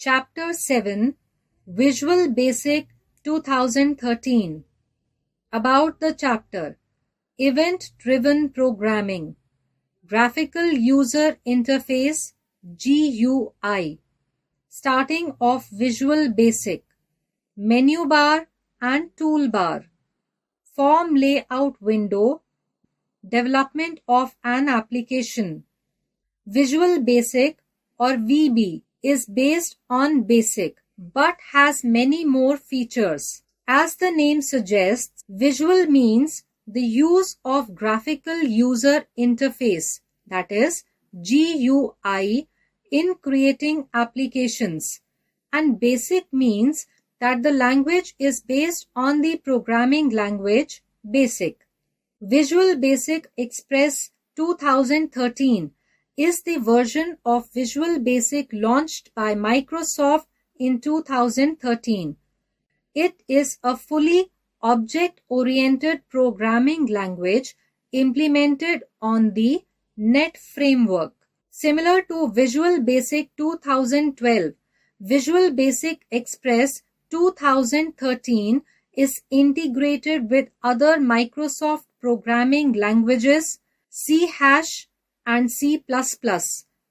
Chapter 7 Visual Basic 2013. About the chapter Event Driven Programming, Graphical User Interface GUI, Starting of Visual Basic, Menu Bar and Toolbar, Form Layout Window, Development of an Application. Visual Basic or VB is based on BASIC but has many more features. As the name suggests, visual means the use of graphical user interface, that is GUI, in creating applications, and BASIC means that the language is based on the programming language BASIC. Visual Basic Express 2013 is the version of Visual Basic launched by Microsoft in 2013. It is a fully object-oriented programming language implemented on the .NET framework. Similar to Visual Basic 2012, Visual Basic Express 2013 is integrated with other Microsoft programming languages, C# and C++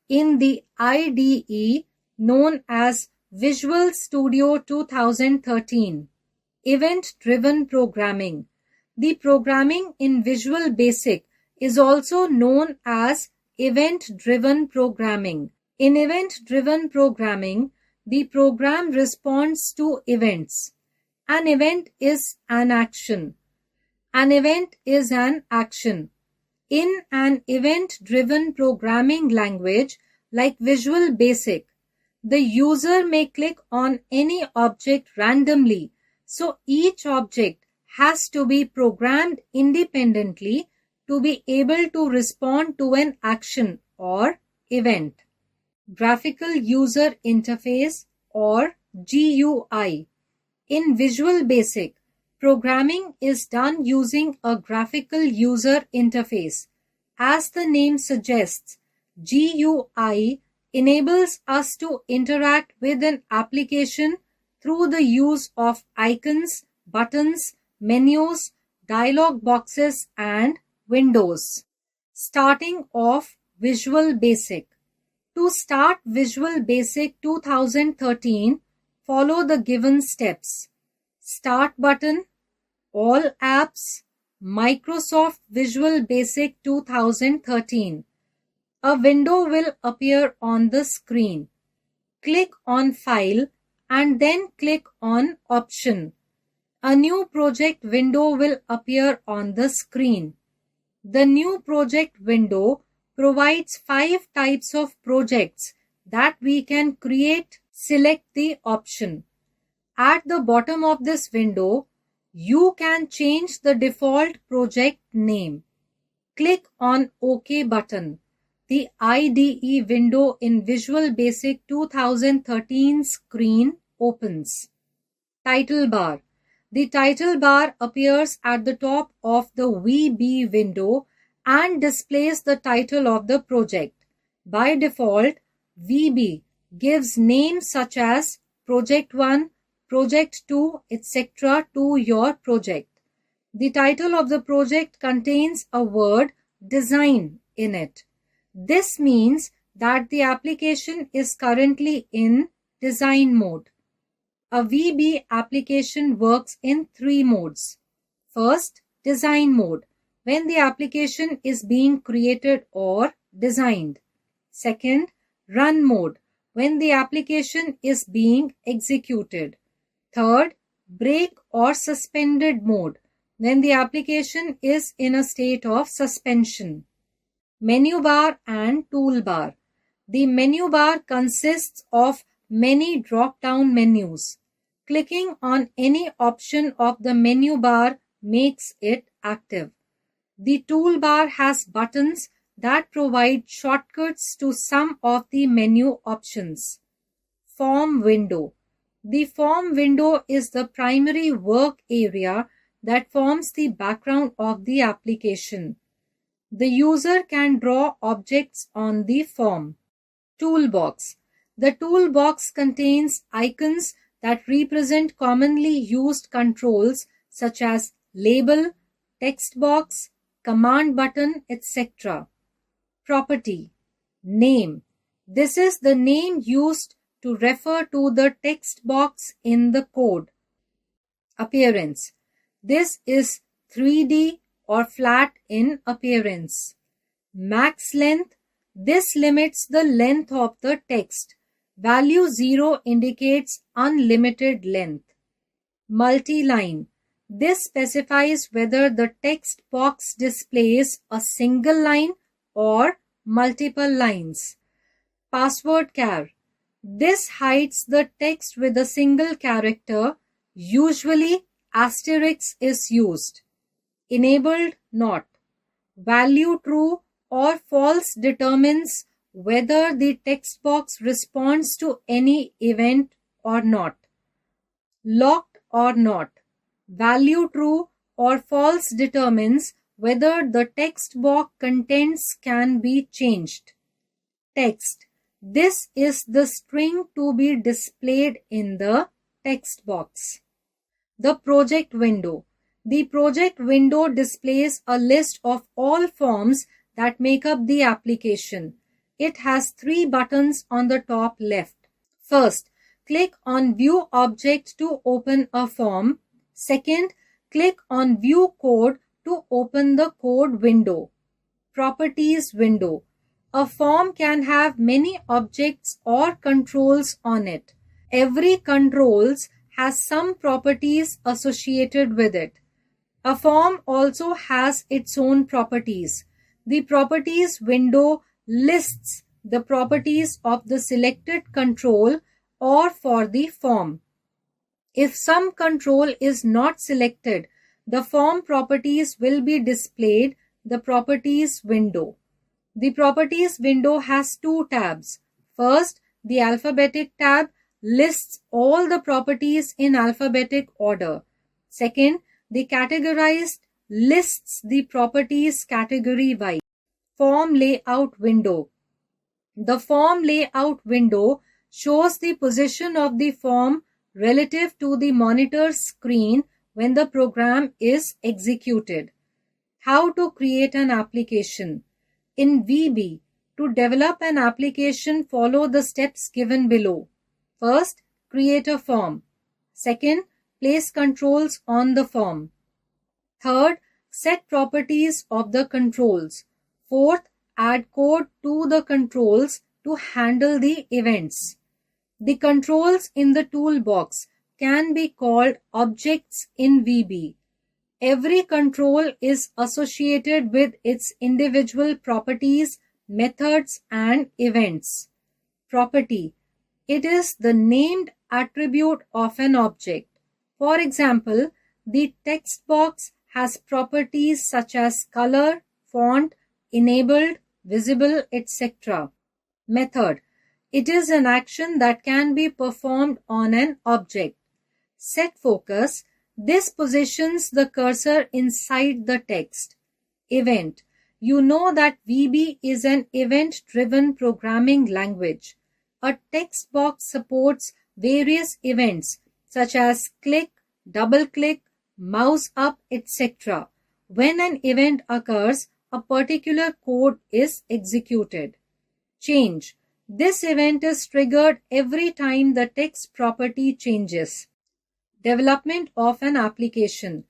in the IDE known as Visual Studio 2013. Event-driven programming. The programming in Visual Basic is also known as event-driven programming. In event-driven programming, the program responds to events. An event is an action. An event is an action. In an event-driven programming language like Visual Basic, the user may click on any object randomly, so each object has to be programmed independently to be able to respond to an action or event. Graphical User Interface or GUI. In Visual Basic, programming is done using a graphical user interface. As the name suggests, GUI enables us to interact with an application through the use of icons, buttons, menus, dialog boxes, and windows. Starting off Visual Basic. To start Visual Basic 2013, follow the given steps. Start button, All Apps, Microsoft Visual Basic 2013. A window will appear on the screen. Click on File and then click on Option. A new project window will appear on the screen. The new project window provides 5 types of projects that we can create. Select the option. At the bottom of this window, you can change the default project name. Click on OK button. The IDE window in Visual Basic 2013 screen opens. Title bar. The title bar appears at the top of the VB window and displays the title of the project. By default, VB gives names such as Project 1, Project 2, etc. to your project. The title of the project contains a word design in it. This means that the application is currently in design mode. A VB application works in 3 modes. First, design mode, when the application is being created or designed. Second, run mode, when the application is being executed. Third, break or suspended mode, when the application is in a state of suspension. Menu bar and toolbar. The menu bar consists of many drop-down menus. Clicking on any option of the menu bar makes it active. The toolbar has buttons that provide shortcuts to some of the menu options. Form window. The form window is the primary work area that forms the background of the application. The user can draw objects on the form. Toolbox. The toolbox contains icons that represent commonly used controls such as label, text box, command button, etc. Property. Name. This is the name used to refer to the text box in the code. Appearance. This is 3D or flat in appearance. Max length. This limits the length of the text. Value 0 indicates unlimited length. Multi-line. This specifies whether the text box displays a single line or multiple lines. Password char. This hides the text with a single character. Usually asterisk is used. Enabled not. Value true or false determines whether the text box responds to any event or not. Locked or not. Value true or false determines whether the text box contents can be changed. Text. This is the string to be displayed in the text box. The project window. The project window displays a list of all forms that make up the application. It has 3 buttons on the top left. First, click on View Object to open a form. Second, click on View Code to open the code window. Properties window. A form can have many objects or controls on it. Every controls has some properties associated with it. A form also has its own properties. The properties window lists the properties of the selected control or for the form. If some control is not selected, the form properties will be displayed the properties window. The properties window has 2 tabs. First, the alphabetic tab lists all the properties in alphabetic order. Second, the categorized lists the properties category-wise. Form layout window. The form layout window shows the position of the form relative to the monitor screen when the program is executed. How to create an application. In VB, to develop an application, follow the steps given below. First, create a form. Second, place controls on the form. Third, set properties of the controls. Fourth, add code to the controls to handle the events. The controls in the toolbox can be called objects in VB. Every control is associated with its individual properties, methods, and events. Property. It is the named attribute of an object. For example, the text box has properties such as color, font, enabled, visible, etc. Method. It is an action that can be performed on an object. Set focus. This positions the cursor inside the text. Event. You know that VB is an event-driven programming language. A text box supports various events such as click, double-click, mouse up, etc. When an event occurs, a particular code is executed. Change. This event is triggered every time the text property changes. Development of an application.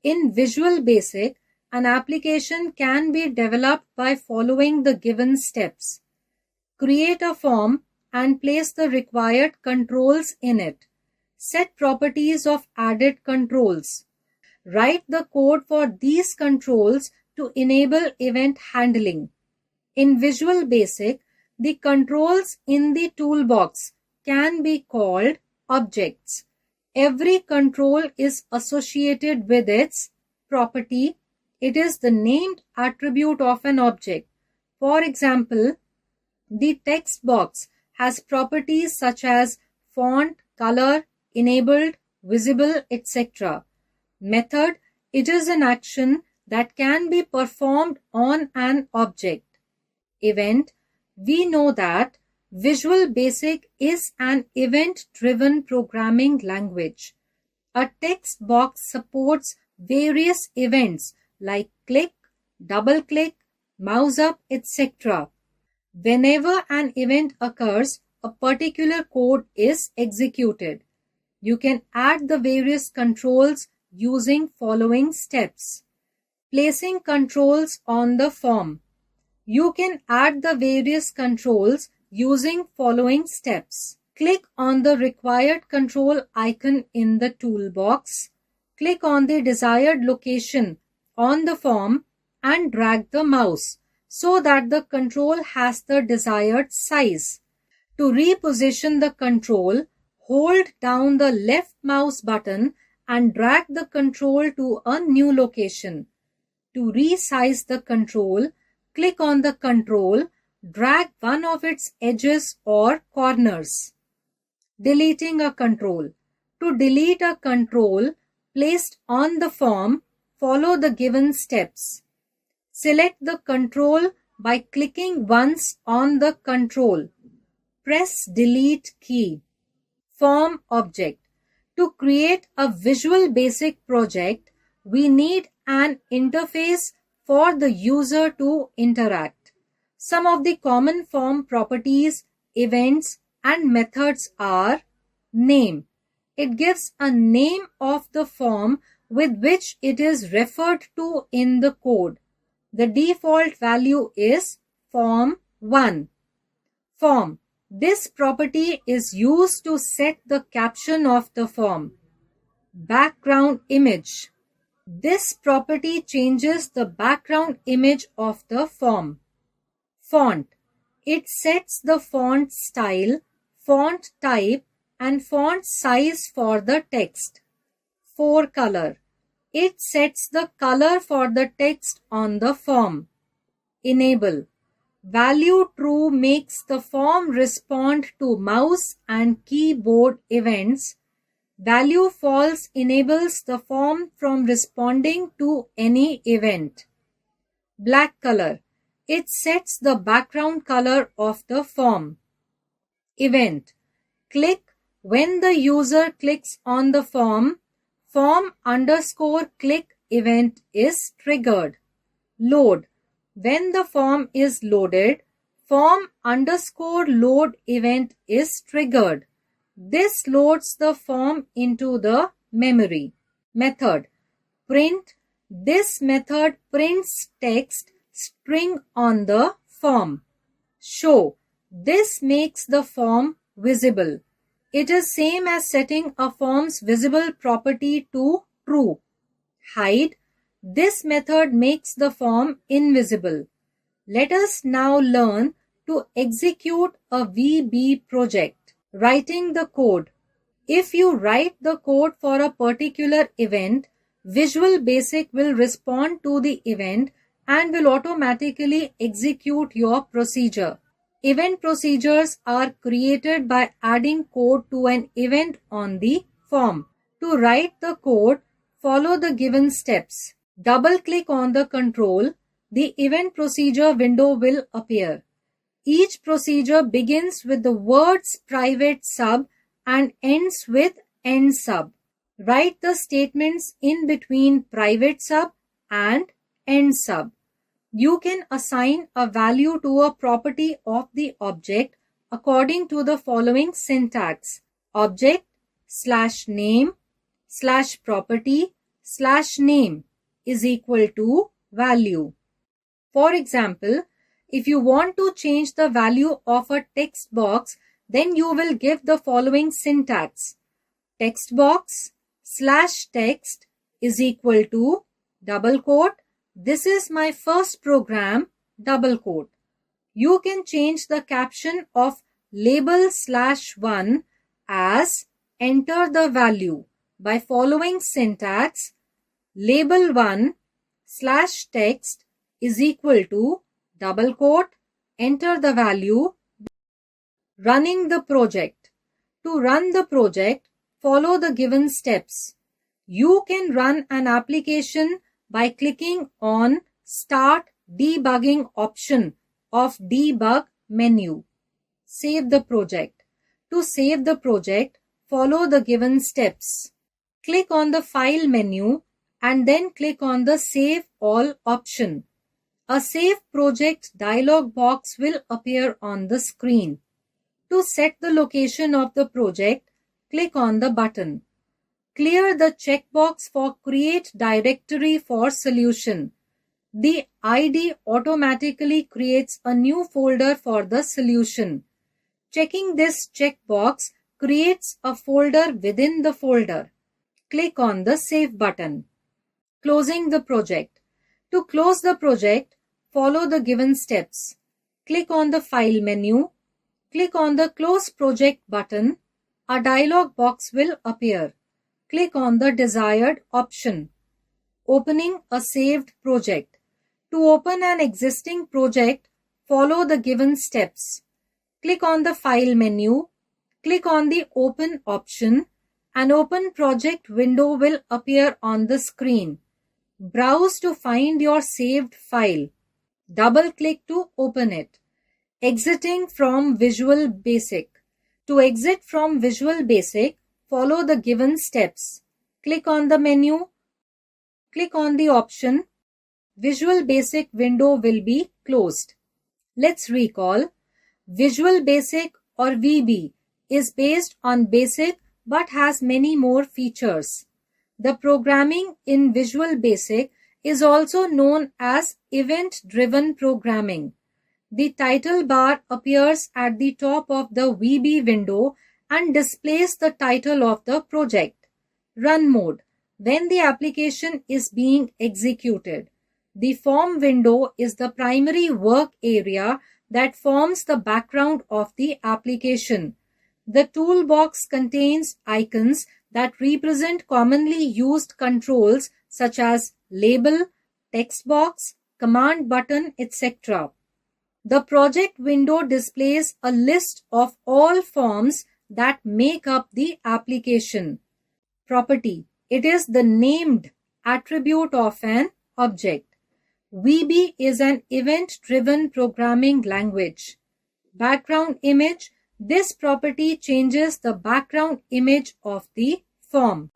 In Visual Basic, an application can be developed by following the given steps. Create a form and place the required controls in it. Set properties of added controls. Write the code for these controls to enable event handling. In Visual Basic, the controls in the toolbox can be called objects. Every control is associated with its property. It is the named attribute of an object. For example, the text box has properties such as font, color, enabled, visible, etc. Method. It is an action that can be performed on an object. Event. We know that Visual Basic is an event-driven programming language. A text box supports various events like click, double-click, mouse up, etc. Whenever an event occurs, a particular code is executed. You can add the various controls using following steps. Placing controls on the form. You can add the various controls using following steps. Click on the required control icon in the toolbox. Click on the desired location on the form and drag the mouse so that the control has the desired size. To reposition the control, hold down the left mouse button and drag the control to a new location. To resize the control, click on the control, drag one of its edges or corners. Deleting a control. To delete a control placed on the form, follow the given steps. Select the control by clicking once on the control. Press Delete key. Form object. To create a Visual Basic project, we need an interface for the user to interact. Some of the common form properties, events, and methods are name. It gives a name of the form with which it is referred to in the code. The default value is form1. Form. This property is used to set the caption of the form. Background image. This property changes the background image of the form. Font. It sets the font style, font type, and font size for the text. Forecolor. It sets the color for the text on the form. Enable. Value true makes the form respond to mouse and keyboard events. Value false enables the form from responding to any event. Black color. It sets the background color of the form. Event. Click. When the user clicks on the form, form_click event is triggered. Load. When the form is loaded, form_load event is triggered. This loads the form into the memory. Method. Print. This method prints text string on the form. Show. This makes the form visible. It is same as setting a form's visible property to true. Hide. This method makes the form invisible. Let us now learn to execute a VB project. Writing the code. If you write the code for a particular event, Visual Basic will respond to the event and will automatically execute your procedure. Event procedures are created by adding code to an event on the form. To write the code, follow the given steps. Double-click on the control. The event procedure window will appear. Each procedure begins with the words private sub and ends with end sub. Write the statements in between private sub and end sub. You can assign a value to a property of the object according to the following syntax. Object/name/property/name is equal to value. For example, if you want to change the value of a text box, then you will give the following syntax. Textbox/text is equal to double quote. This is my first program, double quote. You can change the caption of label/1 as enter the value by following syntax. Label1/text is equal to double quote, enter the value. Running the project. To run the project, follow the given steps. You can run an application by clicking on Start Debugging option of Debug menu. Save the project. To save the project, follow the given steps. Click on the File menu and then click on the Save All option. A Save Project dialog box will appear on the screen. To set the location of the project, click on the button. Clear the checkbox for Create Directory for Solution. The ID automatically creates a new folder for the solution. Checking this checkbox creates a folder within the folder. Click on the Save button. Closing the project. To close the project, follow the given steps. Click on the File menu. Click on the Close Project button. A dialog box will appear. Click on the desired option. Opening a saved project. To open an existing project, follow the given steps. Click on the File menu. Click on the Open option. An open project window will appear on the screen. Browse to find your saved file. Double-click to open it. Exiting from Visual Basic. To exit from Visual Basic, follow the given steps. Click on the menu. Click on the option. Visual Basic window will be closed. Let's recall. Visual Basic or VB is based on BASIC but has many more features. The programming in Visual Basic is also known as event-driven programming. The title bar appears at the top of the VB window and displays the title of the project. Run mode. When the application is being executed. The form window is the primary work area that forms the background of the application. The toolbox contains icons that represent commonly used controls such as label, text box, command button, etc. The project window displays a list of all forms that make up the application. Property. It is the named attribute of an object. VB is an event-driven programming language. Background image. This property changes the background image of the form.